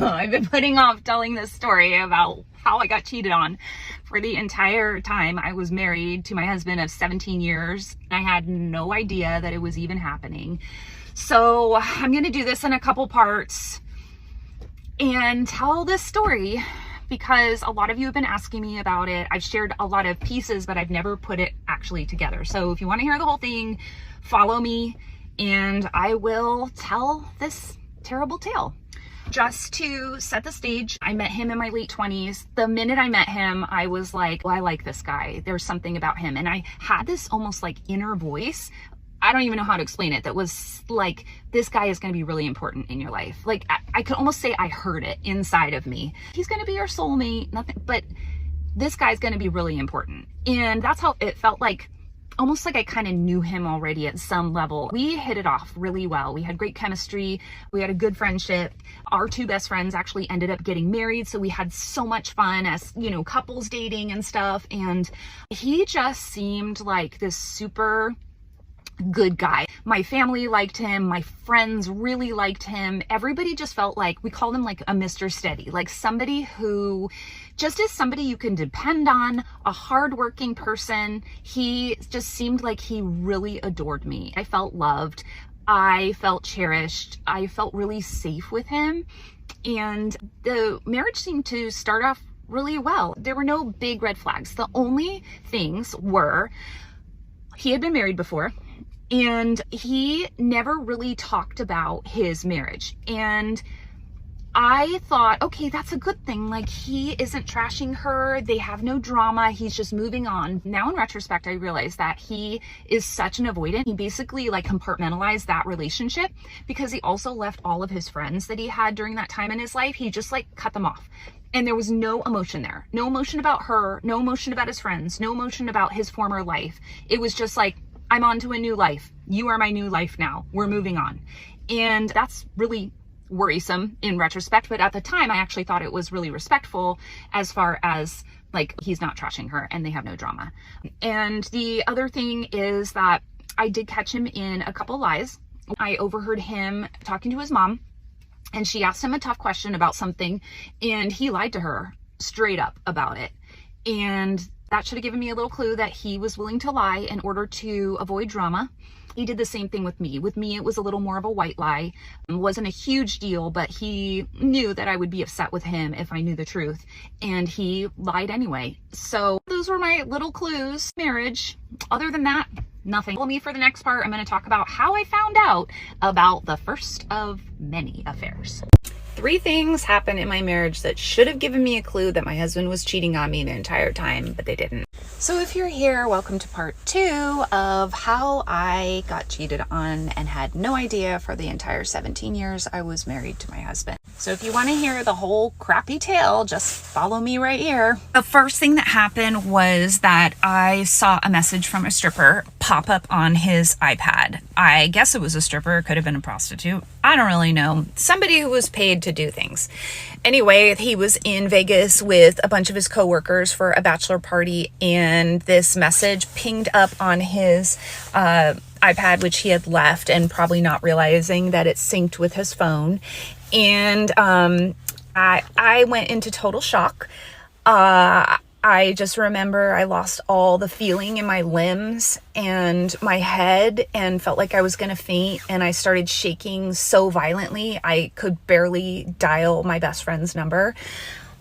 I've been putting off telling this story about how I got cheated on for the entire time I was married to my husband of 17 years. I had no idea that it was even happening. So I'm going to do this in a couple parts and tell this story because a lot of you have been asking me about it. I've shared a lot of pieces, but I've never put it actually together. So if you want to hear the whole thing, follow me and I will tell this terrible tale. Just to set the stage, I met him in my late 20s. The minute I met him, I was like, well, I like this guy. There's something about him. And I had this almost like inner voice. I don't even know how to explain it. That was like, this guy is going to be really important in your life. Like I could almost say I heard it inside of me. He's going to be your soulmate, nothing, but this guy's going to be really important. And that's how it felt like. Almost like I kind of knew him already at some level. We hit it off really well. We had great chemistry. We had a good friendship. Our two best friends actually ended up getting married. So we had so much fun as, couples dating and stuff. And he just seemed like this super good guy. My family liked him. My friends really liked him. Everybody just felt like, we called him like a Mr. Steady, like somebody who just is somebody you can depend on, a hardworking person. He just seemed like he really adored me. I felt loved. I felt cherished. I felt really safe with him. And the marriage seemed to start off really well. There were no big red flags. The only things were he had been married before. And he never really talked about his marriage. And I thought, okay, that's a good thing. Like, he isn't trashing her. They have no drama. He's just moving on. Now, in retrospect, I realized that he is such an avoidant. He basically like compartmentalized that relationship because he also left all of his friends that he had during that time in his life. He just like cut them off. And there was no emotion there. No emotion about her. No emotion about his friends. No emotion about his former life. It was just like, I'm on to a new life. You are my new life now. We're moving on. And that's really worrisome in retrospect. But at the time, I actually thought it was really respectful as far as like, he's not trashing her and they have no drama. And the other thing is that I did catch him in a couple lies. I overheard him talking to his mom and she asked him a tough question about something and he lied to her straight up about it. And that should have given me a little clue that he was willing to lie in order to avoid drama. He did the same thing with me. With me, it was a little more of a white lie. It wasn't a huge deal, but he knew that I would be upset with him if I knew the truth. And he lied anyway. So those were my little clues. Marriage. Other than that, nothing. Follow me for the next part. I'm going to talk about how I found out about the first of many affairs. 3 things happened in my marriage that should have given me a clue that my husband was cheating on me the entire time, but they didn't. So if you're here, welcome to part 2 of how I got cheated on and had no idea for the entire 17 years I was married to my husband. So if you want to hear the whole crappy tale, just follow me right here. The first thing that happened was that I saw a message from a stripper pop up on his iPad. I guess it was a stripper, it could have been a prostitute. I don't really know. Somebody who was paid to do things. Anyway, he was in Vegas with a bunch of his coworkers for a bachelor party, and this message pinged up on his iPad, which he had left, and probably not realizing that it synced with his phone. And I went into total shock. I just remember I lost all the feeling in my limbs and my head and felt like I was going to faint. And I started shaking so violently, I could barely dial my best friend's number.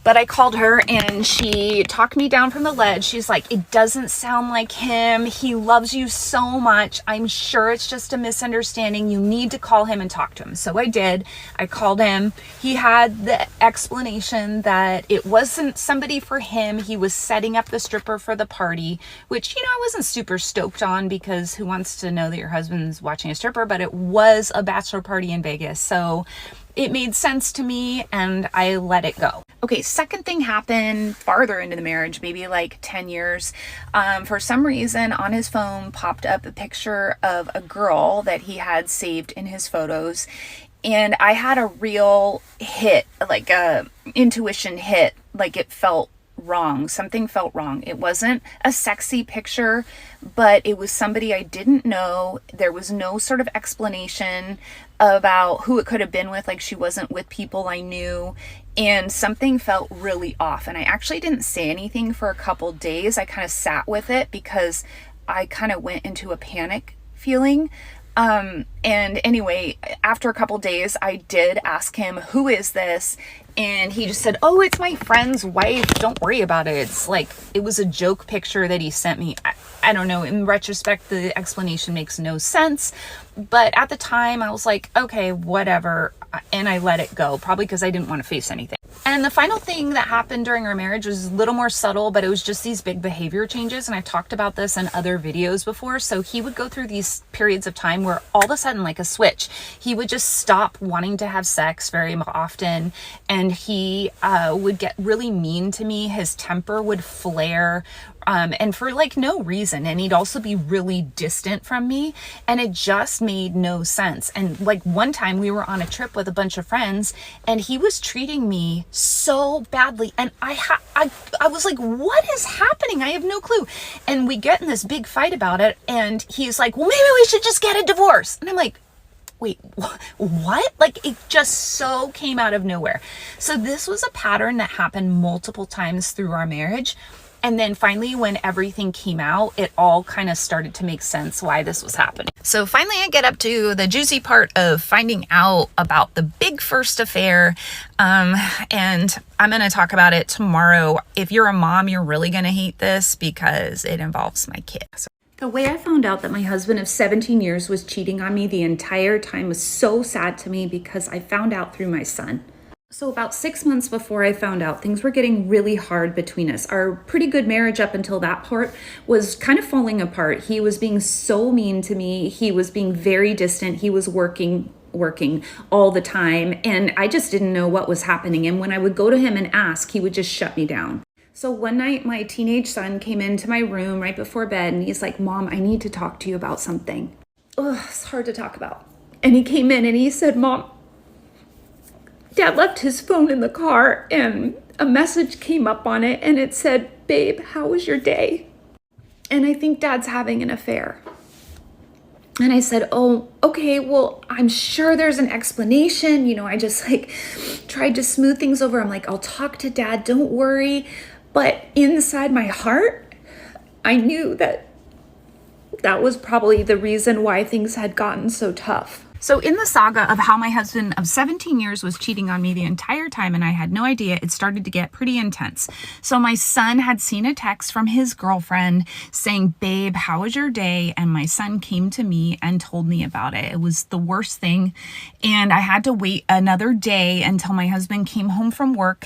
But I called her and she talked me down from the ledge. She's like, it doesn't sound like him. He loves you so much. I'm sure it's just a misunderstanding. You need to call him and talk to him. So I did. I called him. He had the explanation that it wasn't somebody for him. He was setting up the stripper for the party, which, I wasn't super stoked on because who wants to know that your husband's watching a stripper, but it was a bachelor party in Vegas. So it made sense to me and I let it go. Okay, second thing happened farther into the marriage, maybe like 10 years. For some reason on his phone popped up a picture of a girl that he had saved in his photos. And I had a real hit, like a intuition hit, like it felt wrong. Something felt wrong. It wasn't a sexy picture, but it was somebody I didn't know. There was no sort of explanation about who it could have been with. Like, she wasn't with people I knew, and something felt really off. And I actually didn't say anything for a couple days. I kind of sat with it because I kind of went into a panic feeling. And anyway, after a couple days, I did ask him, who is this? And he just said, oh, it's my friend's wife. Don't worry about it. It's like, it was a joke picture that he sent me. I don't know. In retrospect, the explanation makes no sense. But at the time, I was like, okay, whatever. And I let it go, probably because I didn't want to face anything. And the final thing that happened during our marriage was a little more subtle, but it was just these big behavior changes. And I've talked about this in other videos before. So he would go through these periods of time where all of a sudden, like a switch, he would just stop wanting to have sex very often. And he would get really mean to me. His temper would flare. And for like no reason. And he'd also be really distant from me. And it just made no sense. And like one time we were on a trip with a bunch of friends and he was treating me so badly. And I was like, what is happening? I have no clue. And we get in this big fight about it. And he's like, well, maybe we should just get a divorce. And I'm like, wait, what? Like, it just so came out of nowhere. So this was a pattern that happened multiple times through our marriage. And then finally, when everything came out, it all kind of started to make sense why this was happening. So finally, I get up to the juicy part of finding out about the big first affair. And I'm going to talk about it tomorrow. If you're a mom, you're really going to hate this because it involves my kid. The way I found out that my husband of 17 years was cheating on me the entire time was so sad to me because I found out through my son. So about 6 months before I found out, things were getting really hard between us. Our pretty good marriage up until that part was kind of falling apart. He was being so mean to me. He was being very distant. He was working all the time. And I just didn't know what was happening. And when I would go to him and ask, he would just shut me down. So one night, my teenage son came into my room right before bed and he's like, Mom, I need to talk to you about something. Oh, it's hard to talk about. And he came in and he said, Mom, Dad left his phone in the car and a message came up on it and it said, babe, how was your day? And I think Dad's having an affair. And I said, oh, okay, well, I'm sure there's an explanation. You know, I just like tried to smooth things over. I'm like, I'll talk to Dad, don't worry. But inside my heart, I knew that was probably the reason why things had gotten so tough. So in the saga of how my husband of 17 years was cheating on me the entire time and I had no idea, it started to get pretty intense. So my son had seen a text from his girlfriend saying, babe, how was your day? And my son came to me and told me about it. It was the worst thing. And I had to wait another day until my husband came home from work.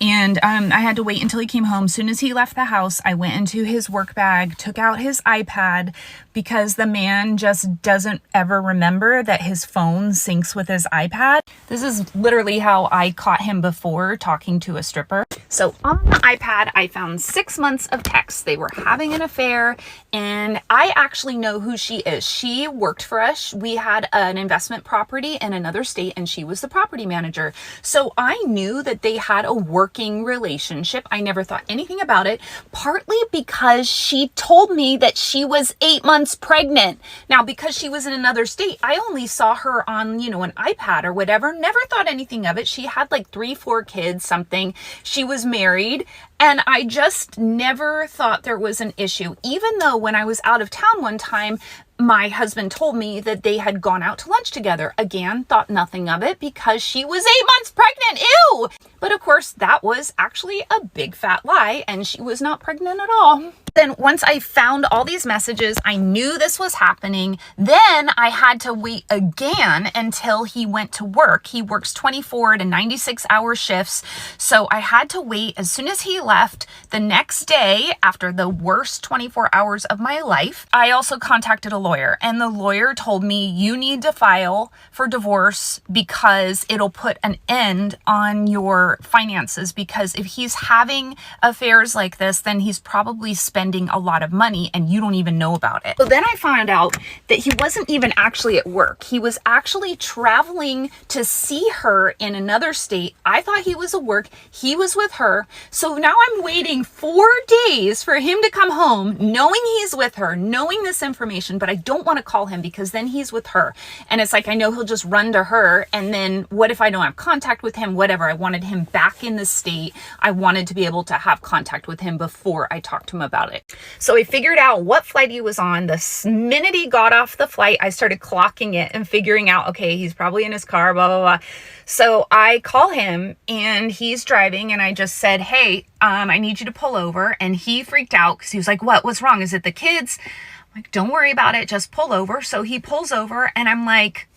I had to wait until he came home. As soon as he left the house, I went into his work bag, took out his iPad because the man just doesn't ever remember that his phone syncs with his iPad. This is literally how I caught him before talking to a stripper. So on the iPad, I found 6 months of texts. They were having an affair and I actually know who she is. She worked for us. We had an investment property in another state and she was the property manager. So I knew that they had a working relationship. I never thought anything about it, partly because she told me that she was 8 months pregnant. Now, because she was in another state, I only saw her on, an iPad or whatever, never thought anything of it. She had like 3-4 kids, something. She was married. And I just never thought there was an issue, even though when I was out of town one time, my husband told me that they had gone out to lunch together. Again, thought nothing of it because she was 8 months pregnant. Ew! But of course, that was actually a big fat lie and she was not pregnant at all. Then once I found all these messages, I knew this was happening. Then I had to wait again until he went to work. He works 24 to 96 hour shifts. So I had to wait as soon as he left the next day after the worst 24 hours of my life. I also contacted a lawyer and the lawyer told me you need to file for divorce because it'll put an end on your finances, because if he's having affairs like this, then he's probably spending spending a lot of money and you don't even know about it. So then I found out that he wasn't even actually at work. He was actually traveling to see her in another state. I thought he was at work. He was with her. So now I'm waiting 4 days for him to come home, knowing he's with her, knowing this information, but I don't want to call him because then he's with her. And it's like, I know he'll just run to her. And then what if I don't have contact with him? Whatever. I wanted him back in the state. I wanted to be able to have contact with him before I talked to him about it. So I figured out what flight he was on. The minute he got off the flight, I started clocking it and figuring out, okay, he's probably in his car, blah, blah, blah. So I call him and he's driving and I just said, hey, I need you to pull over. And he freaked out because he was like, what's wrong? Is it the kids? I'm like, don't worry about it. Just pull over. So he pulls over and I'm like,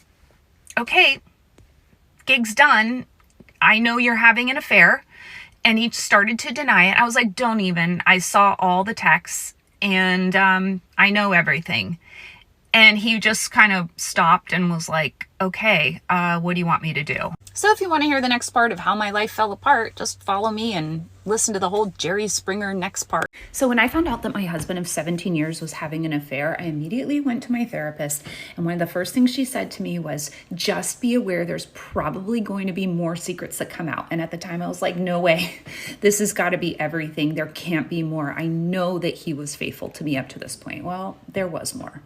okay, gig's done. I know you're having an affair. And he started to deny it. I was like, don't even. I saw all the texts and I know everything. And he just kind of stopped and was like, okay, what do you want me to do? So if you want to hear the next part of how my life fell apart, just follow me and listen to the whole Jerry Springer next part. So when I found out that my husband of 17 years was having an affair, I immediately went to my therapist. And one of the first things she said to me was, just be aware there's probably going to be more secrets that come out. And at the time I was like, no way, this has got to be everything. There can't be more. I know that he was faithful to me up to this point. Well, there was more.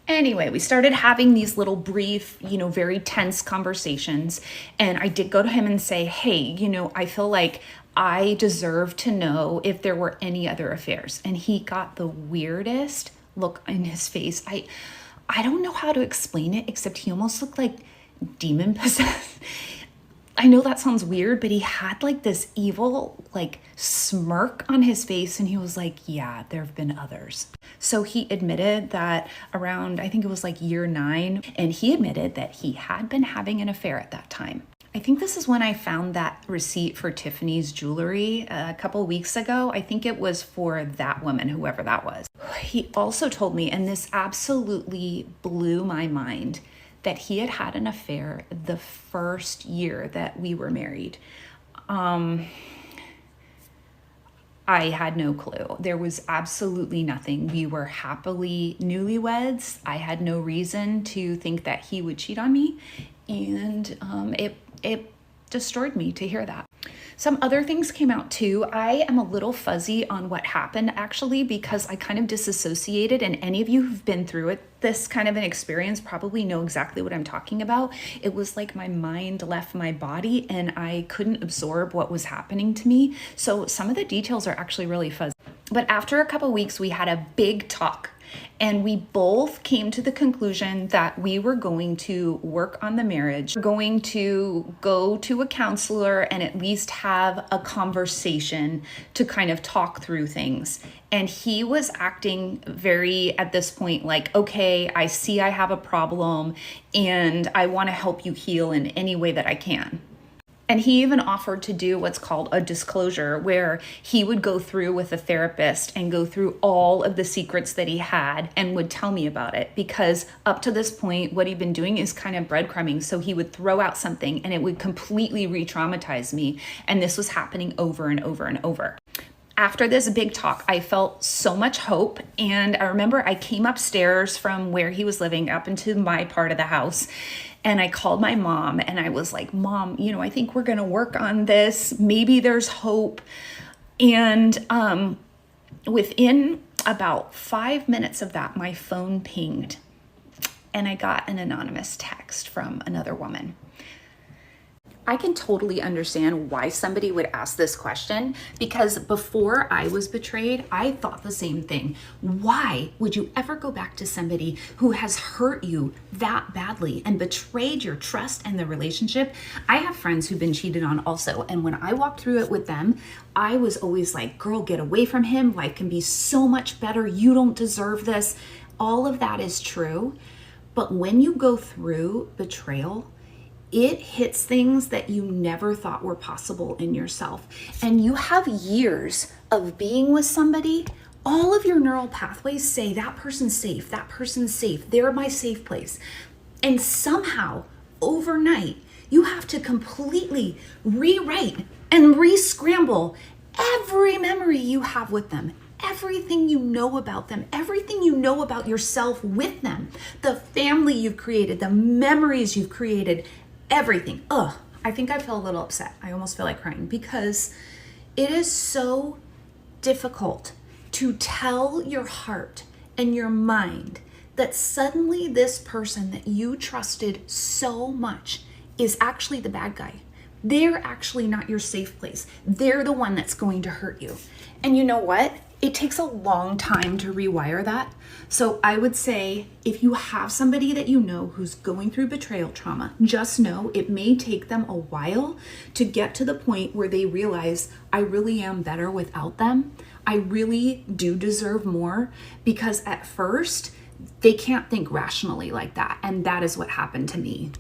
Anyway, we started having these little brief, very tense conversations. And I did go to him and say, hey, I feel like I deserve to know if there were any other affairs. And he got the weirdest look in his face. I don't know how to explain it, except he almost looked like demon possessed. I know that sounds weird, but he had like this evil smirk on his face and he was like, yeah, there have been others. So he admitted that around, I think it was year 9, and he admitted that he had been having an affair at that time. I think this is when I found that receipt for Tiffany's jewelry a couple weeks ago. I think it was for that woman, whoever that was. He also told me, and this absolutely blew my mind, that he had had an affair the first year that we were married. I had no clue. There was absolutely nothing. We were happily newlyweds. I had no reason to think that he would cheat on me. And it destroyed me to hear that. Some other things came out too. I am a little fuzzy on what happened actually because I kind of disassociated, and any of you who've been through it, this kind of an experience probably know exactly what I'm talking about. It was like my mind left my body and I couldn't absorb what was happening to me. So some of the details are actually really fuzzy. But after a couple weeks, we had a big talk. And we both came to the conclusion that we were going to work on the marriage, going to go to a counselor and at least have a conversation to kind of talk through things. And he was acting very, at this point, like, okay, I see I have a problem and I want to help you heal in any way that I can. And he even offered to do what's called a disclosure, where he would go through with a therapist and go through all of the secrets that he had and would tell me about it. Because up to this point, what he'd been doing is kind of breadcrumbing. So he would throw out something and it would completely re-traumatize me. And this was happening over and over and over. After this big talk, I felt so much hope. And I remember I came upstairs from where he was living up into my part of the house. And I called my mom and I was like, Mom, I think we're going to work on this. Maybe there's hope. And within about 5 minutes of that, my phone pinged and I got an anonymous text from another woman. I can totally understand why somebody would ask this question, because before I was betrayed, I thought the same thing. Why would you ever go back to somebody who has hurt you that badly and betrayed your trust and the relationship? I have friends who've been cheated on also. And when I walked through it with them, I was always like, girl, get away from him. Life can be so much better. You don't deserve this. All of that is true. But when you go through betrayal, it hits things that you never thought were possible in yourself. And you have years of being with somebody, all of your neural pathways say that person's safe, they're my safe place. And somehow, overnight, you have to completely rewrite and re-scramble every memory you have with them, everything you know about them, everything you know about yourself with them, the family you've created, the memories you've created, everything. I think I feel a little upset. I almost feel like crying because it is so difficult to tell your heart and your mind that suddenly this person that you trusted so much is actually the bad guy. They're actually not your safe place. They're the one that's going to hurt you. And you know what? It takes a long time to rewire that. So I would say if you have somebody that you know who's going through betrayal trauma, just know it may take them a while to get to the point where they realize, I really am better without them. I really do deserve more, because at first they can't think rationally like that. And that is what happened to me.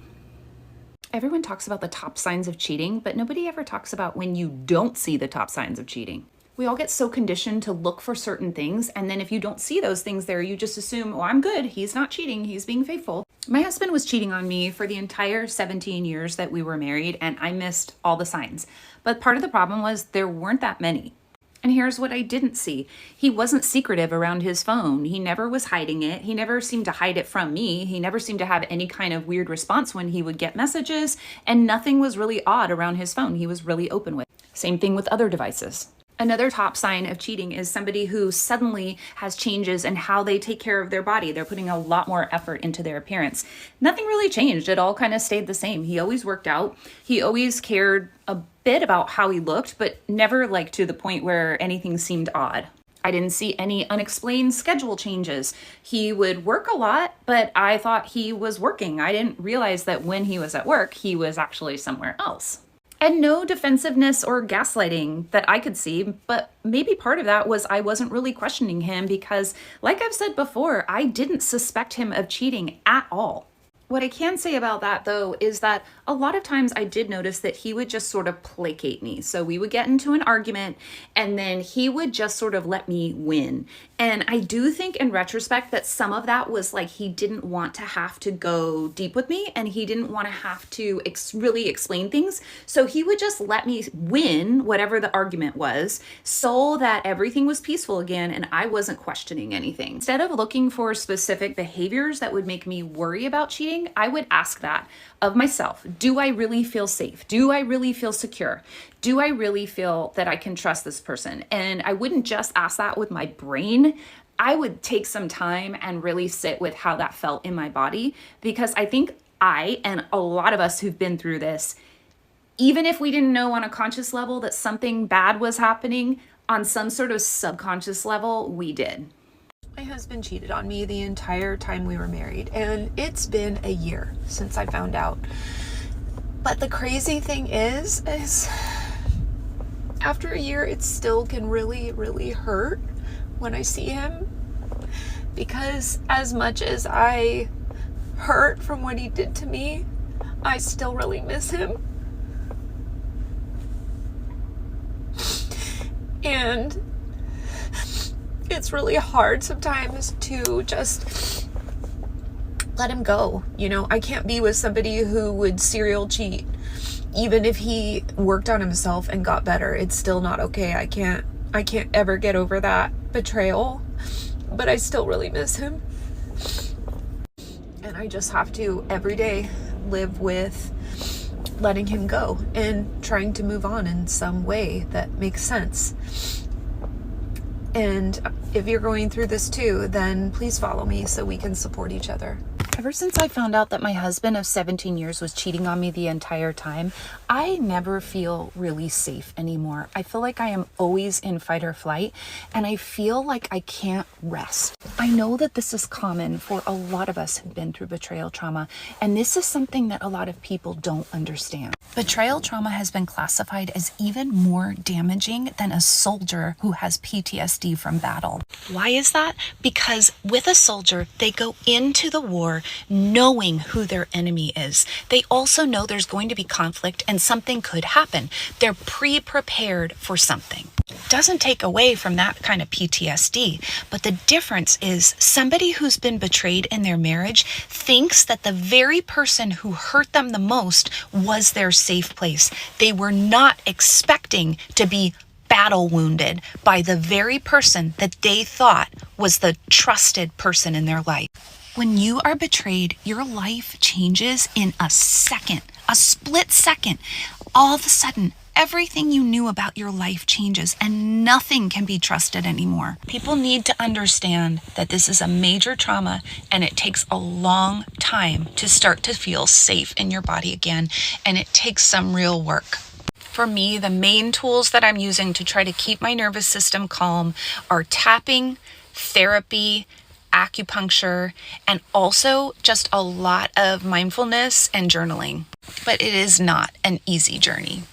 Everyone talks about the top signs of cheating, but nobody ever talks about when you don't see the top signs of cheating. We all get so conditioned to look for certain things, and then if you don't see those things there, you just assume, oh, I'm good, he's not cheating, he's being faithful. My husband was cheating on me for the entire 17 years that we were married, and I missed all the signs. But part of the problem was there weren't that many. And here's what I didn't see. He wasn't secretive around his phone. He never was hiding it. He never seemed to hide it from me. He never seemed to have any kind of weird response when he would get messages, and nothing was really odd around his phone. He was really open with it. Same thing with other devices. Another top sign of cheating is somebody who suddenly has changes in how they take care of their body. They're putting a lot more effort into their appearance. Nothing really changed. It all kind of stayed the same. He always worked out. He always cared a bit about how he looked, but never like to the point where anything seemed odd. I didn't see any unexplained schedule changes. He would work a lot, but I thought he was working. I didn't realize that when he was at work, he was actually somewhere else. And no defensiveness or gaslighting that I could see, but maybe part of that was I wasn't really questioning him because, like I've said before, I didn't suspect him of cheating at all. What I can say about that, though, is that a lot of times I did notice that he would just sort of placate me. So we would get into an argument and then he would just sort of let me win. And I do think in retrospect that some of that was like he didn't want to have to go deep with me and he didn't want to have to really explain things. So he would just let me win whatever the argument was so that everything was peaceful again and I wasn't questioning anything. Instead of looking for specific behaviors that would make me worry about cheating, I would ask that of myself. Do I really feel safe? Do I really feel secure? Do I really feel that I can trust this person? And I wouldn't just ask that with my brain. I would take some time and really sit with how that felt in my body, because I think I, and a lot of us who've been through this, even if we didn't know on a conscious level that something bad was happening, on some sort of subconscious level, we did. My husband cheated on me the entire time we were married, and it's been a year since I found out. But the crazy thing is after a year, it still can really, really hurt when I see him, because as much as I hurt from what he did to me, I still really miss him. And it's really hard sometimes to just let him go. You know, I can't be with somebody who would serial cheat. Even if he worked on himself and got better, it's still not okay. I can't ever get over that betrayal, but I still really miss him. And I just have to every day live with letting him go and trying to move on in some way that makes sense. And if you're going through this too, then please follow me so we can support each other. Ever since I found out that my husband of 17 years was cheating on me the entire time, I never feel really safe anymore. I feel like I am always in fight or flight, and I feel like I can't rest. I know that this is common for a lot of us who've been through betrayal trauma, and this is something that a lot of people don't understand. Betrayal trauma has been classified as even more damaging than a soldier who has PTSD from battle. Why is that? Because with a soldier, they go into the war knowing who their enemy is. They also know there's going to be conflict and something could happen. They're pre-prepared for something. Doesn't take away from that kind of PTSD, but the difference is somebody who's been betrayed in their marriage thinks that the very person who hurt them the most was their safe place. They were not expecting to be battle wounded by the very person that they thought was the trusted person in their life. When you are betrayed, your life changes in a second, a split second. All of a sudden, everything you knew about your life changes and nothing can be trusted anymore. People need to understand that this is a major trauma and it takes a long time to start to feel safe in your body again, and it takes some real work. For me, the main tools that I'm using to try to keep my nervous system calm are tapping, therapy, acupuncture, and also just a lot of mindfulness and journaling. But it is not an easy journey.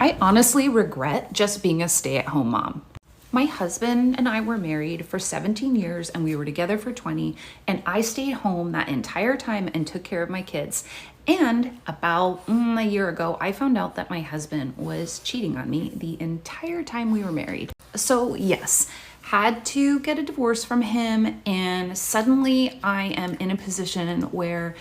I honestly regret just being a stay-at-home mom. My husband and I were married for 17 years and we were together for 20, and I stayed home that entire time and took care of my kids. And about a year ago, I found out that my husband was cheating on me the entire time we were married. So yes, had to get a divorce from him, and suddenly I am in a position where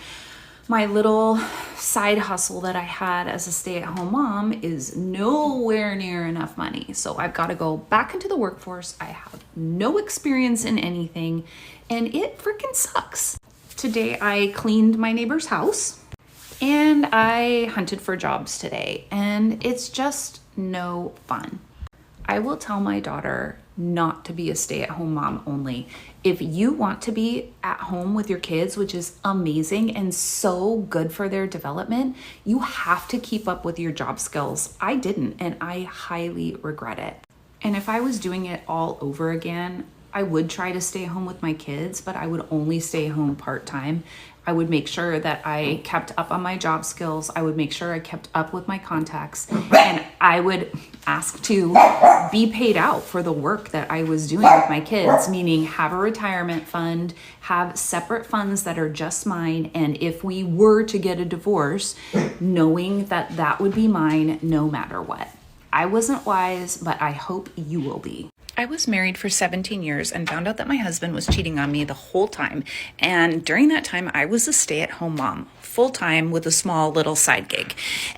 my little side hustle that I had as a stay-at-home mom is nowhere near enough money. So I've got to go back into the workforce. I have no experience in anything, and it freaking sucks. Today I cleaned my neighbor's house and I hunted for jobs today, and it's just no fun. I will tell my daughter not to be a stay-at-home mom only. If you want to be at home with your kids, which is amazing and so good for their development, you have to keep up with your job skills. I didn't, and I highly regret it. And if I was doing it all over again, I would try to stay home with my kids, but I would only stay home part-time. I would make sure that I kept up on my job skills. I would make sure I kept up with my contacts, and I would ask to be paid out for the work that I was doing with my kids, meaning have a retirement fund, have separate funds that are just mine. And if we were to get a divorce, knowing that that would be mine no matter what. I wasn't wise, but I hope you will be. I was married for 17 years and found out that my husband was cheating on me the whole time. And during that time, I was a stay-at-home mom, full-time with a small little side gig.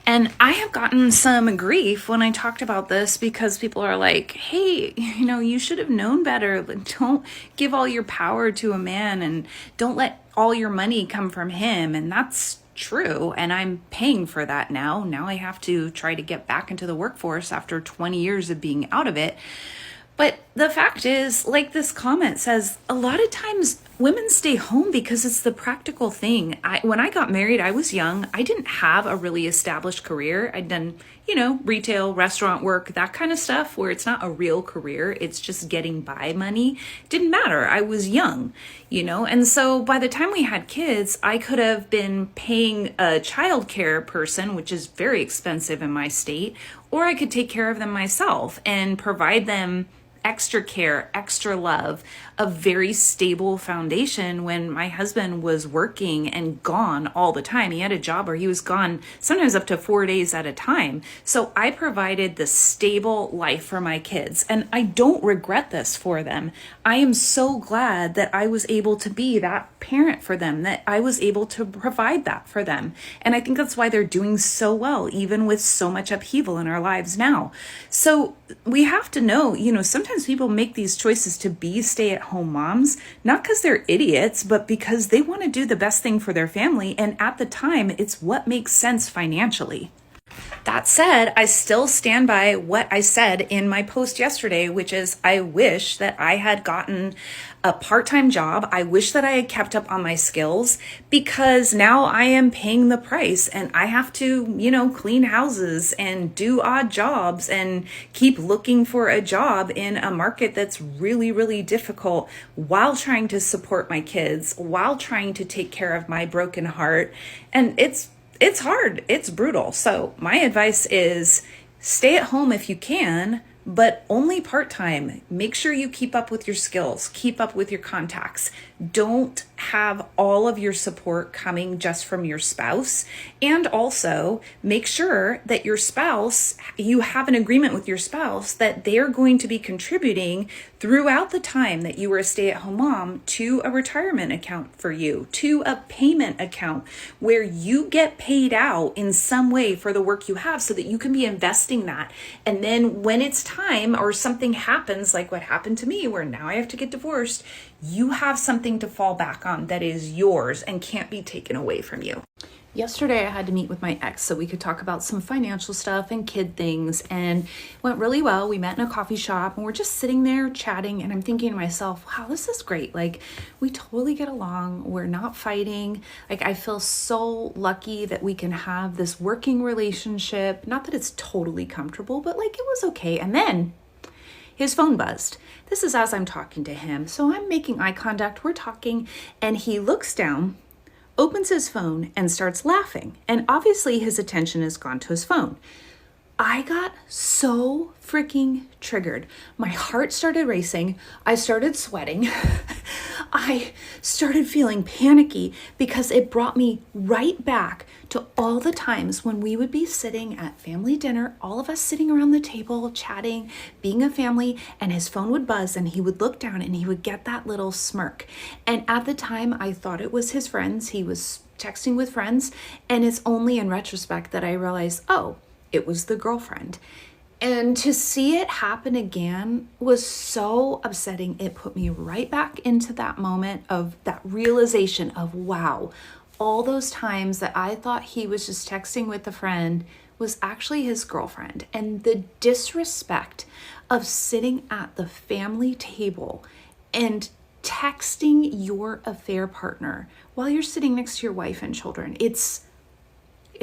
And I have gotten some grief when I talked about this because people are like, hey, you should have known better. Don't give all your power to a man and don't let all your money come from him. And that's true, and I'm paying for that now. Now I have to try to get back into the workforce after 20 years of being out of it. But the fact is, like this comment says, a lot of times women stay home because it's the practical thing. When I got married, I was young. I didn't have a really established career. I'd done, retail, restaurant work, that kind of stuff where it's not a real career. It's just getting by money. Didn't matter. I was young, and so by the time we had kids, I could have been paying a childcare person, which is very expensive in my state, or I could take care of them myself and provide them extra care, extra love, a very stable foundation when my husband was working and gone all the time. He had a job where he was gone sometimes up to 4 days at a time. So I provided the stable life for my kids, and I don't regret this for them. I am so glad that I was able to be that parent for them, that I was able to provide that for them. And I think that's why they're doing so well, even with so much upheaval in our lives now. So we have to know, sometimes people make these choices to be stay-at-home moms, not because they're idiots, but because they want to do the best thing for their family. And at the time, it's what makes sense financially. That said, I still stand by what I said in my post yesterday, which is I wish that I had gotten a part-time job. I wish that I had kept up on my skills, because now I am paying the price and I have to, clean houses and do odd jobs and keep looking for a job in a market that's really, really difficult while trying to support my kids, while trying to take care of my broken heart. And it's hard. It's brutal. So my advice is stay at home if you can, but only part-time. Make sure you keep up with your skills, keep up with your contacts, Don't have all of your support coming just from your spouse. And also make sure that your spouse, you have an agreement with your spouse that they're going to be contributing throughout the time that you were a stay-at-home mom to a retirement account for you, to a payment account where you get paid out in some way for the work you have so that you can be investing that. And then when it's time or something happens, like what happened to me, where now I have to get divorced, you have something to fall back on that is yours and can't be taken away from you. Yesterday, I had to meet with my ex so we could talk about some financial stuff and kid things, and it went really well. We met in a coffee shop and we're just sitting there chatting, and I'm thinking to myself, wow, this is great. Like, we totally get along. We're not fighting. Like, I feel so lucky that we can have this working relationship. Not that it's totally comfortable, but like it was okay. And then his phone buzzed. This is as I'm talking to him. So I'm making eye contact, we're talking, and he looks down, opens his phone, and starts laughing. And obviously his attention has gone to his phone. I got so freaking triggered. My heart started racing. I started sweating. I started feeling panicky because it brought me right back to all the times when we would be sitting at family dinner, all of us sitting around the table, chatting, being a family, and his phone would buzz and he would look down and he would get that little smirk. And at the time, I thought it was his friends. He was texting with friends. And it's only in retrospect that I realized, oh, it was the girlfriend. And to see it happen again was so upsetting. It put me right back into that moment of that realization of, wow, all those times that I thought he was just texting with a friend was actually his girlfriend. And the disrespect of sitting at the family table and texting your affair partner while you're sitting next to your wife and children. It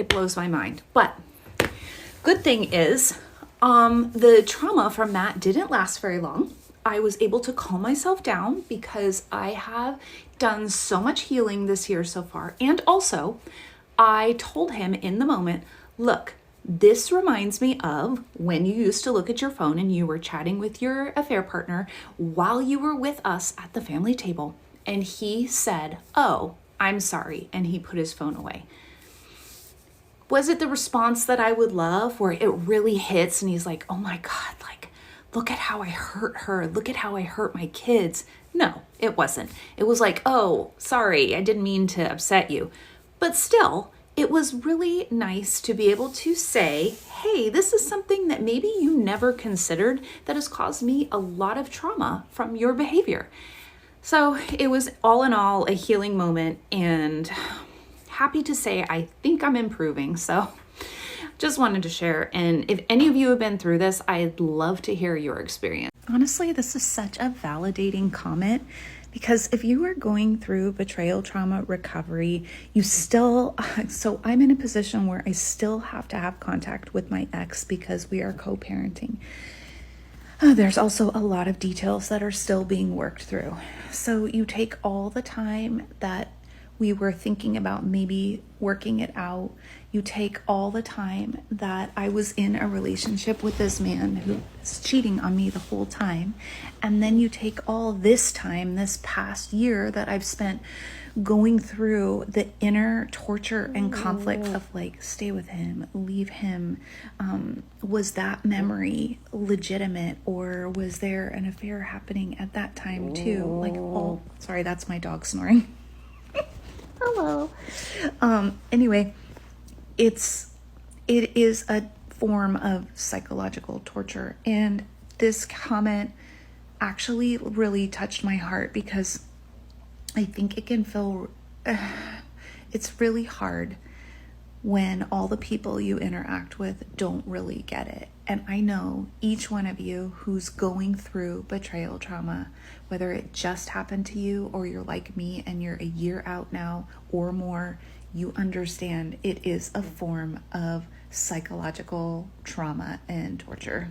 blows my mind. But good thing is, the trauma from that didn't last very long. I was able to calm myself down because I have done so much healing this year so far. And also, I told him in the moment, look, this reminds me of when you used to look at your phone and you were chatting with your affair partner while you were with us at the family table. And he said, oh, I'm sorry. And he put his phone away. Was it the response that I would love where it really hits and he's like, oh my God, like, look at how I hurt her. Look at how I hurt my kids. No, it wasn't. It was like, oh, sorry, I didn't mean to upset you. But still, it was really nice to be able to say, hey, this is something that maybe you never considered that has caused me a lot of trauma from your behavior. So it was all in all a healing moment, and happy to say I think I'm improving. So just wanted to share. And if any of you have been through this, I'd love to hear your experience. Honestly, this is such a validating comment because if you are going through betrayal trauma recovery, so I'm in a position where I still have to have contact with my ex because we are co-parenting. There's also a lot of details that are still being worked through. So you take all the time that we were thinking about maybe working it out. You take all the time that I was in a relationship with this man who was cheating on me the whole time. And then you take all this time, this past year that I've spent going through the inner torture and conflict of like, stay with him, leave him. Was that memory legitimate, or was there an affair happening at that time too? Like, oh, sorry, that's my dog snoring. Hello. Anyway, it is a form of psychological torture. And this comment actually really touched my heart because I think it can feel, it's really hard when all the people you interact with don't really get it. And I know each one of you who's going through betrayal trauma, whether it just happened to you or you're like me and you're a year out now or more, you understand it is a form of psychological trauma and torture.